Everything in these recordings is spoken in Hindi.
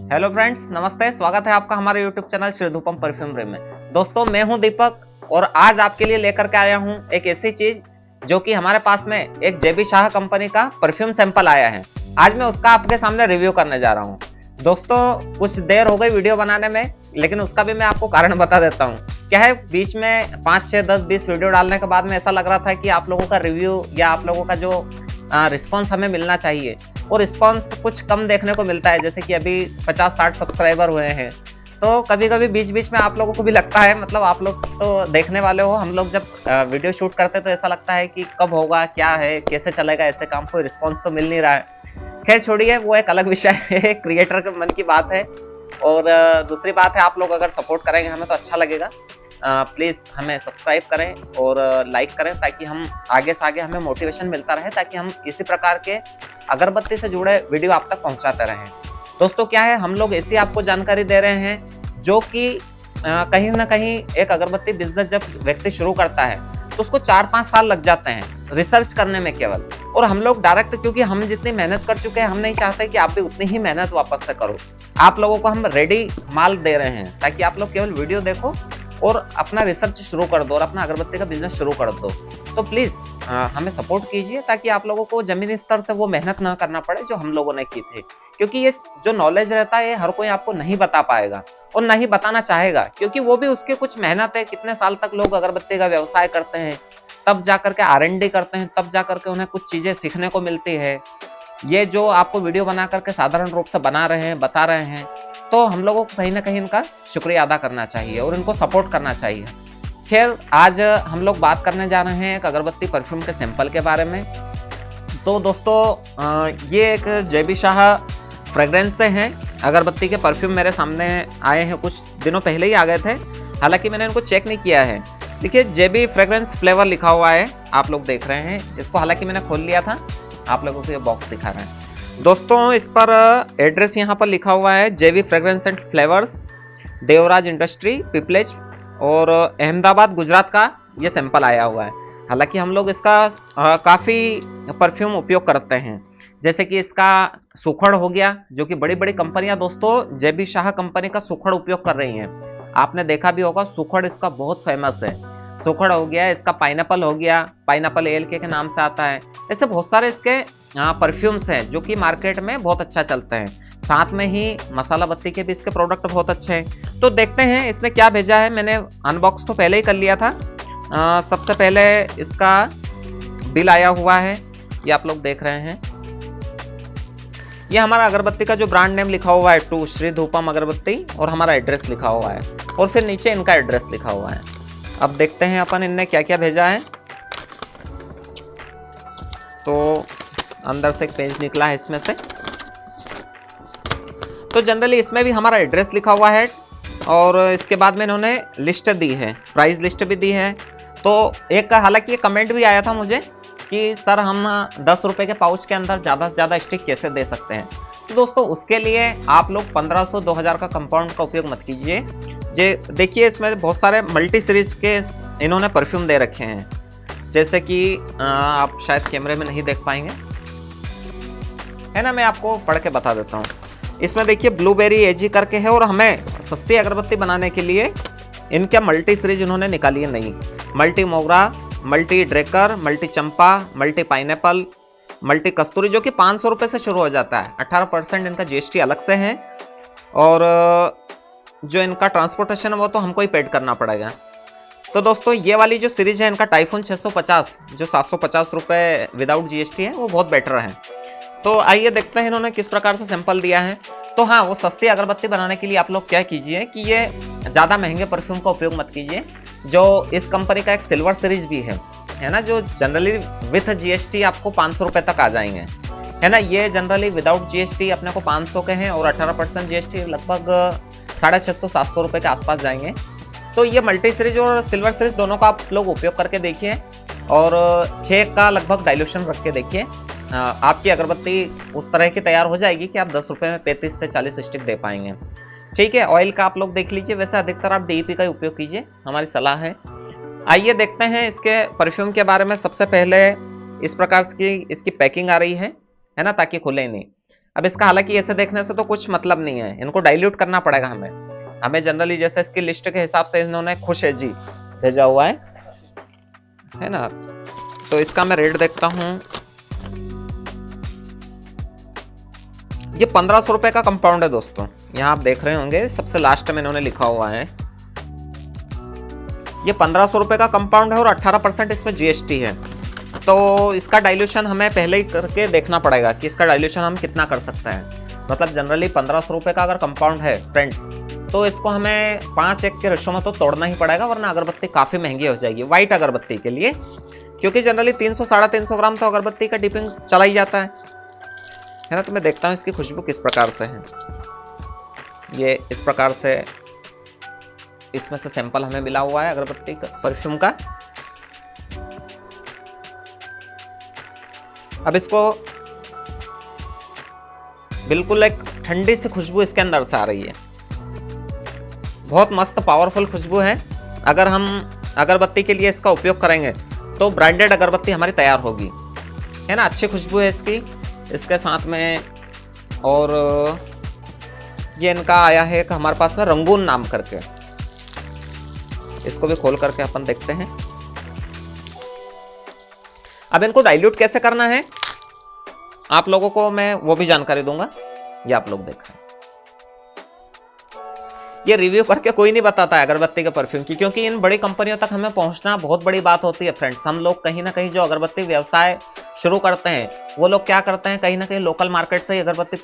हेलो फ्रेंड्स, नमस्ते। स्वागत है आपका हमारे यूट्यूब चैनल श्री धूपम परफ्यूमरी में। दोस्तों, मैं हूं दीपक और आज आपके लिए लेकर के आया हूं एक ऐसी चीज जो कि हमारे पास में एक जेबी शाह कंपनी का परफ्यूम सैंपल आया है। आज मैं उसका आपके सामने रिव्यू करने जा रहा हूं। दोस्तों, कुछ देर हो गई वीडियो बनाने में, लेकिन उसका भी मैं आपको कारण बता देता हूँ। क्या है, बीच में 5, 6, 10, 20 वीडियो डालने के बाद में ऐसा लग रहा था कि आप लोगों का रिव्यू या आप लोगों का जो रिस्पॉन्स हमें मिलना चाहिए और रिस्पॉन्स कुछ कम देखने को मिलता है। जैसे कि अभी 50-60 सब्सक्राइबर हुए हैं, तो कभी कभी बीच बीच में आप लोगों को भी लगता है, मतलब आप लोग तो देखने वाले हो, हम लोग जब वीडियो शूट करते तो ऐसा लगता है कि कब होगा, क्या है, कैसे चलेगा, ऐसे काम, कोई रिस्पॉन्स तो मिल नहीं रहा है। खैर छोड़िए, वो एक अलग विषय है, क्रिएटर के मन की बात है। और दूसरी बात है, आप लोग अगर सपोर्ट करेंगे हमें तो अच्छा लगेगा। प्लीज़ हमें सब्सक्राइब करें और लाइक करें, ताकि हम आगे से आगे हमें मोटिवेशन मिलता रहे, ताकि हम इसी प्रकार के अगरबत्ती से जुड़े वीडियो आप तक पहुंचाते रहें। दोस्तों, क्या है, हम लोग ऐसी आपको जानकारी दे रहे हैं जो कि कहीं ना कहीं एक अगरबत्ती बिजनेस जब व्यक्ति शुरू करता है तो उसको 4-5 साल लग जाते हैं रिसर्च करने में केवल। और हम लोग डायरेक्ट, क्योंकि हम जितनी मेहनत कर चुके हैं, हम नहीं चाहते कि आप भी उतनी ही मेहनत वापस से करो। आप लोगों को हम रेडी माल दे रहे हैं ताकि आप लोग केवल वीडियो देखो और अपना रिसर्च शुरू कर दो और अपना अगरबत्ती का बिजनेस शुरू कर दो। तो प्लीज हमें सपोर्ट कीजिए, ताकि आप लोगों को जमीनी स्तर से वो मेहनत ना करना पड़े जो हम लोगों ने की थी। क्योंकि ये जो नॉलेज रहता है, ये हर कोई आपको नहीं बता पाएगा और नहीं बताना चाहेगा, क्योंकि वो भी उसकी कुछ मेहनत है। कितने साल तक लोग अगरबत्ती का व्यवसाय करते हैं, तब जाकर के R&D करते हैं, तब जाकर के उन्हें कुछ चीजें सीखने को मिलती है। ये जो आपको वीडियो बना करके साधारण रूप से बना रहे हैं, बता रहे हैं, तो हम लोगों को कहीं ना कहीं इनका शुक्रिया अदा करना चाहिए और इनको सपोर्ट करना चाहिए। खैर, आज हम लोग बात करने जा रहे हैं एक अगरबत्ती परफ्यूम के सैंपल के बारे में। तो दोस्तों, ये एक जेबी शाह फ्रेग्रेंस से हैं अगरबत्ती के परफ्यूम। मेरे सामने आए हैं, कुछ दिनों पहले ही आ गए थे, हालांकि मैंने इनको चेक नहीं किया है। देखिए, जेबी फ्रेग्रेंस फ्लेवर लिखा हुआ है, आप लोग देख रहे हैं इसको। हालांकि मैंने खोल लिया था, आप लोगों को ये बॉक्स दिखा रहे हैं। दोस्तों, इस पर एड्रेस यहाँ पर लिखा हुआ है, JB fragrance and flavours, Devraj industry, Piplej, और अहमदाबाद, गुजरात का ये सैंपल आया हुआ है। हालांकि हम लोग इसका काफ़ी परफ्यूम उपयोग करते हैं। जैसे कि इसका सुखड़ हो गया, जो कि बड़ी बड़ी कंपनियां दोस्तों जेबी शाह कंपनी का सुखड़ उपयोग कर रही हैं। आपने देखा भी होगा, सुखड़ इसका बहुत फेमस है। सुखड़ हो गया, इसका पाइनएप्पल हो गया, पाइनएप्पल ALK के नाम से आता है। ऐसे बहुत सारे इसके परफ्यूम्स हैं जो कि मार्केट में बहुत अच्छा चलते हैं। साथ में ही मसाला बत्ती के भी इसके प्रोडक्ट बहुत अच्छे हैं। तो देखते हैं इसने क्या भेजा है। मैंने अनबॉक्स तो पहले ही कर लिया था। सबसे पहले इसका बिल आया हुआ है, ये आप लोग देख रहे हैं। ये हमारा अगरबत्ती का जो ब्रांड नेम लिखा हुआ है, टू श्री धूपम अगरबत्ती, और हमारा एड्रेस लिखा हुआ है, और फिर नीचे इनका एड्रेस लिखा हुआ है। अब देखते हैं अपन इनने क्या क्या भेजा है। तो अंदर से एक पेज निकला है इसमें से। तो जनरली इसमें भी हमारा एड्रेस लिखा हुआ है, और इसके बाद में इन्होंने लिस्ट दी है, प्राइस लिस्ट भी दी है। तो एक हालांकि ये कमेंट भी आया था मुझे कि सर, हम 10 रुपए के पाउच के अंदर ज़्यादा से ज़्यादा स्टिक कैसे दे सकते हैं। तो दोस्तों, उसके लिए आप लोग 1500-2000 का कंपाउंड का उपयोग मत कीजिए। देखिए, इसमें बहुत सारे मल्टी सीरीज के इन्होंने परफ्यूम दे रखे हैं। जैसे कि आप शायद कैमरे में नहीं देख पाएंगे, है ना, मैं आपको पढ़ के बता देता हूँ। इसमें देखिए, ब्लूबेरी एजी करके है, और हमें सस्ती अगरबत्ती बनाने के लिए इनके मल्टी सीरीज इन्होंने निकाली है नई। मल्टी मोगरा, मल्टी ड्रेकर, मल्टी चंपा, मल्टी पाइनएप्पल, मल्टी कस्तूरी, जो कि 500 रुपये से शुरू हो जाता है। 18% इनका GST अलग से है, और जो इनका ट्रांसपोर्टेशन है वो तो हमको ही पेड करना पड़ेगा। तो दोस्तों, ये वाली जो सीरीज है इनका टाइफून 650, जो 750 रुपये विदाउट GST है, वो बहुत बेटर है। तो आइए देखते हैं इन्होंने किस प्रकार से सैंपल दिया है। तो हाँ, वो सस्ती अगरबत्ती बनाने के लिए आप लोग क्या कीजिए कि ये ज़्यादा महंगे परफ्यूम का उपयोग मत कीजिए। जो इस कंपनी का एक सिल्वर सीरीज भी है ना, जो जनरली विथ GST आपको 500 रुपये तक आ जाएंगे, है ना। ये जनरली विदाउट GST अपने को 500 के हैं, और 18% GST लगभग 650-700 रुपये के आसपास जाएंगे। तो ये मल्टी सीरीज और सिल्वर सीरीज दोनों का आप लोग उपयोग करके देखिए, और 6 का लगभग डाइल्यूशन रख के देखिए। आपकी अगरबत्ती उस तरह की तैयार हो जाएगी कि आप 10 रुपये में 35 से 40 स्टिक दे पाएंगे। ठीक है, ऑयल का आप लोग देख लीजिए। वैसे अधिकतर आप DEP का ही उपयोग कीजिए, हमारी सलाह है। आइए देखते हैं इसके परफ्यूम के बारे में। सबसे पहले इस प्रकार की इसकी पैकिंग आ रही है ना, ताकि खुले नहीं। अब इसका हालांकि ऐसे देखने से तो कुछ मतलब नहीं है, इनको डाइल्यूट करना पड़ेगा हमें जनरली जैसे इसकी लिस्ट के हिसाब से इन्होंने खुश है जी भेजा हुआ है ना। तो इसका मैं रेट देखता हूं, ये 1500 रुपए का कंपाउंड है दोस्तों। यहां आप देख रहे होंगे सबसे लास्ट में इन्होंने लिखा हुआ है, ये 1500 रुपए का कंपाउंड है और 18% इसमें जीएसटी है। तो इसका डाइल्यूशन हमें पहले ही करके देखना पड़ेगा कि इसका डाइल्यूशन हम कितना कर सकते हैं। मतलब जनरली 1500 रुपए का अगर कंपाउंड है फ्रेंड्स, तो इसको हमें 5:1 के रेशो में तो तोड़ना ही पड़ेगा, वरना अगरबत्ती काफी महंगी हो जाएगी व्हाइट अगरबत्ती के लिए, क्योंकि जनरली 300-350 ग्राम तो अगरबत्ती का डिपिंग चला ही जाता है ना। तो मैं देखता हूँ इसकी खुशबू किस प्रकार से है। ये इस प्रकार से इसमें से सैंपल हमें मिला हुआ है अगरबत्ती का, परफ्यूम का। अब इसको बिल्कुल एक ठंडी सी खुशबू इसके अंदर से आ रही है, बहुत मस्त पावरफुल खुशबू है। अगर हम अगरबत्ती के लिए इसका उपयोग करेंगे तो ब्रांडेड अगरबत्ती हमारी तैयार होगी, है ना। अच्छी खुशबू है इसकी, इसके साथ में। और ये इनका आया है हमारे पास में रंगून नाम करके, इसको भी खोल करके अपन देखते हैं। अब इनको डाइल्यूट कैसे करना है आप लोगों को मैं वो भी जानकारी दूंगा, ये आप लोग देख रहे हैं। ये रिव्यू करके कोई नहीं बताता है अगरबत्ती के परफ्यूम की, क्योंकि इन बड़ी कंपनियों तक हमें पहुंचना बहुत बड़ी बात होती है फ्रेंड्स। हम लोग कहीं ना कहीं जो अगरबत्ती व्यवसाय शुरू करते हैं वो लोग क्या करते हैं, कहीं ना कहीं लोकल मार्केट से अगरबत्ती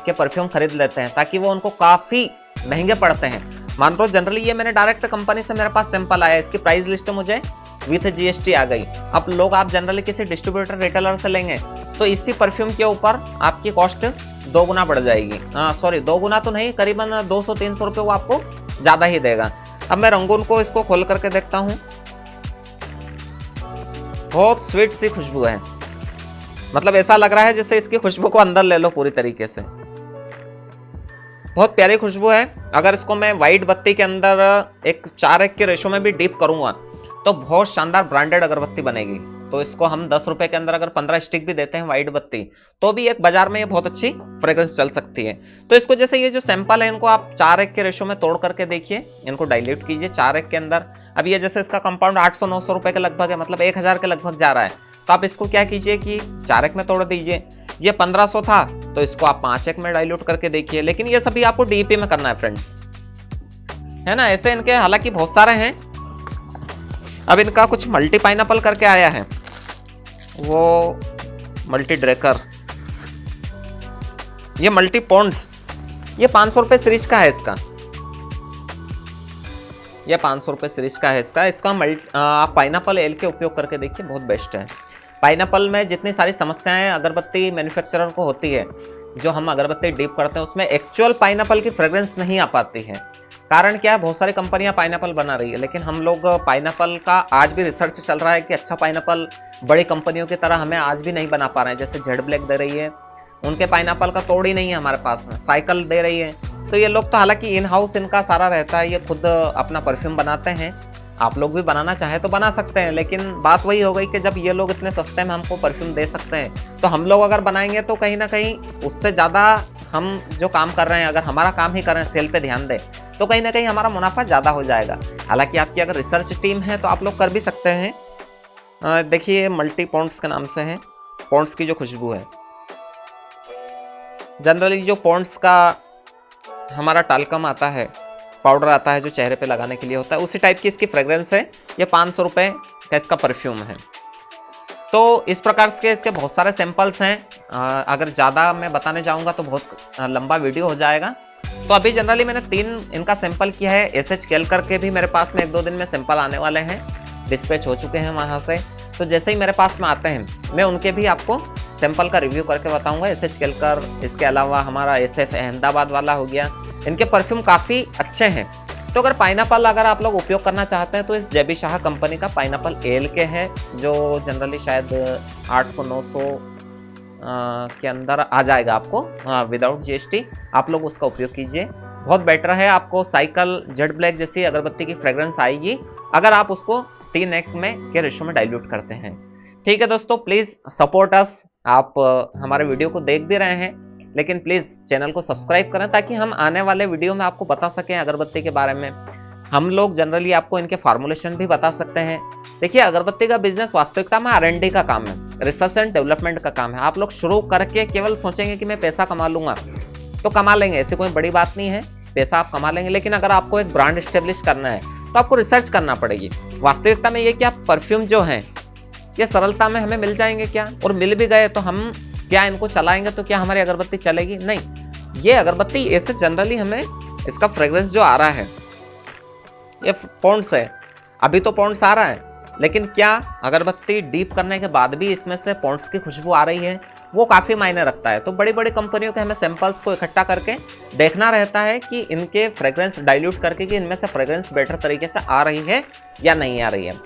के परफ्यूम खरीद लेते हैं, ताकि वो उनको काफी महंगे पड़ते हैं। मान लो जनरली ये मैंने डायरेक्ट कंपनी से मेरे पास सैंपल आया, इसकी प्राइस लिस्ट मुझे विथ जीएसटी आ गई। अब लोग आप जनरली किसी डिस्ट्रीब्यूटर रिटेलर से लेंगे तो इसी परफ्यूम के ऊपर आपकी कॉस्ट 2 गुना बढ़ जाएगी। सॉरी 2 गुना तो नहीं, करीबन 200-300 रुपये वो आपको ज्यादा ही देगा। अब मैं रंगून को इसको खोल करके देखता हूं, बहुत स्वीट सी खुशबू है। मतलब ऐसा लग रहा है जैसे इसकी खुशबू को अंदर ले लो पूरी तरीके से, बहुत प्यारी खुशबू है। अगर इसको मैं व्हाइट बत्ती के अंदर एक 4:1 के रेशो में भी डीप करूंगा तो बहुत शानदार ब्रांडेड अगरबत्ती बनेगी। तो इसको हम 10 रुपए के अंदर अगर 15 स्टिक भी देते हैं व्हाइट बत्ती, तो भी एक बाजार में ये बहुत अच्छी फ्रेग्रेंस चल सकती है। तो इसको जैसे ये जो सैंपल है इनको आप 4:1 के रेशो में तोड़ करके देखिए, इनको डाइल्यूट कीजिए 4:1 के अंदर। अब ये जैसे इसका कंपाउंड 800-900 रुपए के लगभग है, मतलब 1000 के लगभग जा रहा है। तो आप इसको क्या कीजिए कि 4:1 में तोड़ दीजिए। ये 1500 था तो इसको आप 5:1 में डाइल्यूट करके देखिए। लेकिन ये सभी आपको डीपी में करना है फ्रेंड्स, है ना। ऐसे इनके हालांकि बहुत सारे हैं। अब इनका कुछ मल्टी पाइनएप्पल करके आया है, वो मल्टी ड्रेकर, ये मल्टी पॉन्ड्स, ये 500 रुपए सीरीज का है इसका, ये 500 रुपए सीरीज का है इसका आप पाइनएप्पल एल के उपयोग करके देखिए, बहुत बेस्ट है। पाइनएप्पल में जितनी सारी समस्याएं अगरबत्ती मैन्युफैक्चरर को होती है, जो हम अगरबत्ती डीप करते हैं उसमें एक्चुअल पाइनएप्पल की फ्रेग्रेंस नहीं आ पाती है। कारण क्या है, बहुत सारी कंपनियां पाइनएप्पल बना रही है, लेकिन हम लोग पाइनएप्पल का आज भी रिसर्च चल रहा है कि अच्छा पाइनएप्पल बड़ी कंपनियों की तरह हमें आज भी नहीं बना पा रहे हैं। जैसे जेड ब्लैक दे रही है, उनके पाइनएप्पल का तोड़ ही नहीं है हमारे पास में। साइकिल दे रही है, तो ये लोग तो हालांकि इन हाउस इनका सारा रहता है, ये खुद अपना परफ्यूम बनाते हैं। आप लोग भी बनाना चाहे तो बना सकते हैं, लेकिन बात वही हो गई कि जब ये लोग इतने सस्ते में हमको परफ्यूम दे सकते हैं, तो हम लोग अगर बनाएंगे तो कहीं ना कहीं उससे ज़्यादा हम जो काम कर रहे हैं, अगर हमारा काम ही कर रहे हैं, सेल पे ध्यान दें, तो कहीं ना कहीं हमारा मुनाफा ज़्यादा हो जाएगा। हालांकि आपकी अगर रिसर्च टीम है तो आप लोग कर भी सकते हैं। देखिए मल्टी पॉन्ड्स के नाम से है, पॉन्ड्स की जो खुशबू है, जनरली जो पॉन्ड्स का हमारा टाल्कम आता है, पाउडर आता है जो चेहरे पे लगाने के लिए होता है, उसी टाइप की इसकी फ्रेग्रेंस है। ये 500 रुपए का इसका परफ्यूम है। तो इस प्रकार के इसके बहुत सारे सैंपल्स हैं। अगर ज़्यादा मैं बताने जाऊंगा तो बहुत लंबा वीडियो हो जाएगा। तो अभी जनरली मैंने 3 इनका सैंपल किया है। एसएच केल करके भी मेरे पास में 1-2 दिन में सैंपल आने वाले हैं, डिस्पैच हो चुके हैं वहाँ से। तो जैसे ही मेरे पास में आते हैं मैं उनके भी आपको सैंपल का रिव्यू करके बताऊंगा। एसएच केलकर, इसके अलावा हमारा एसएफ अहमदाबाद वाला हो गया, इनके परफ्यूम काफ़ी अच्छे हैं। तो अगर पाइनएप्पल अगर आप लोग उपयोग करना चाहते हैं तो इस जेबी शाह कंपनी का पाइनएप्पल एल के है, जो जनरली शायद 800-900 के अंदर आ जाएगा आपको विदाउट जीएसटी। आप लोग उसका उपयोग कीजिए, बहुत बेटर है। आपको साइकिल, जेड ब्लैक जैसी अगरबत्ती की फ्रेग्रेंस आएगी अगर आप उसको 3x में के रेशो में डाइल्यूट करते हैं। ठीक है दोस्तों, प्लीज सपोर्ट अस। आप हमारे वीडियो को देख भी रहे हैं लेकिन प्लीज चैनल को सब्सक्राइब करें ताकि हम आने वाले वीडियो में आपको बता सकें अगरबत्ती के बारे में। हम लोग जनरली आपको इनके फार्मुलेशन भी बता सकते हैं। देखिए, अगरबत्ती का बिजनेस वास्तविकता में R&D का काम है, रिसर्च एंड डेवलपमेंट का काम है। आप लोग शुरू करके केवल सोचेंगे कि मैं पैसा कमा लूंगा तो कमा लेंगे, ऐसी कोई बड़ी बात नहीं है, पैसा आप कमा लेंगे। लेकिन अगर आपको एक ब्रांड स्टेब्लिश करना है तो आपको रिसर्च करना पड़ेगी। वास्तविकता में ये क्या परफ्यूम जो है ये सरलता में हमें मिल जाएंगे क्या, और मिल भी गए तो हम क्या इनको चलाएंगे तो क्या हमारी अगरबत्ती चलेगी? नहीं। ये अगरबत्ती ऐसे जनरली हमें इसका फ्रेग्रेंस जो आ रहा है ये पॉन्ड्स है, अभी तो पॉन्ड्स आ रहा है, लेकिन क्या अगरबत्ती डीप करने के बाद भी इसमें से पॉन्ड्स की खुशबू आ रही है, वो काफी मायने रखता है। तो बड़ी बड़ी कंपनियों के हमें सैंपल्स को इकट्ठा करके देखना रहता है कि इनके फ्रेग्रेंस डाइल्यूट करके कि इनमें से फ्रेग्रेंस बेटर तरीके से आ रही है या नहीं आ रही है।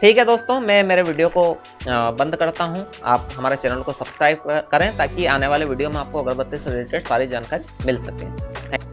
ठीक है दोस्तों, मैं मेरे वीडियो को बंद करता हूं। आप हमारे चैनल को सब्सक्राइब करें ताकि आने वाले वीडियो में आपको अगरबत्ती से रिलेटेड सारी जानकारी मिल सके।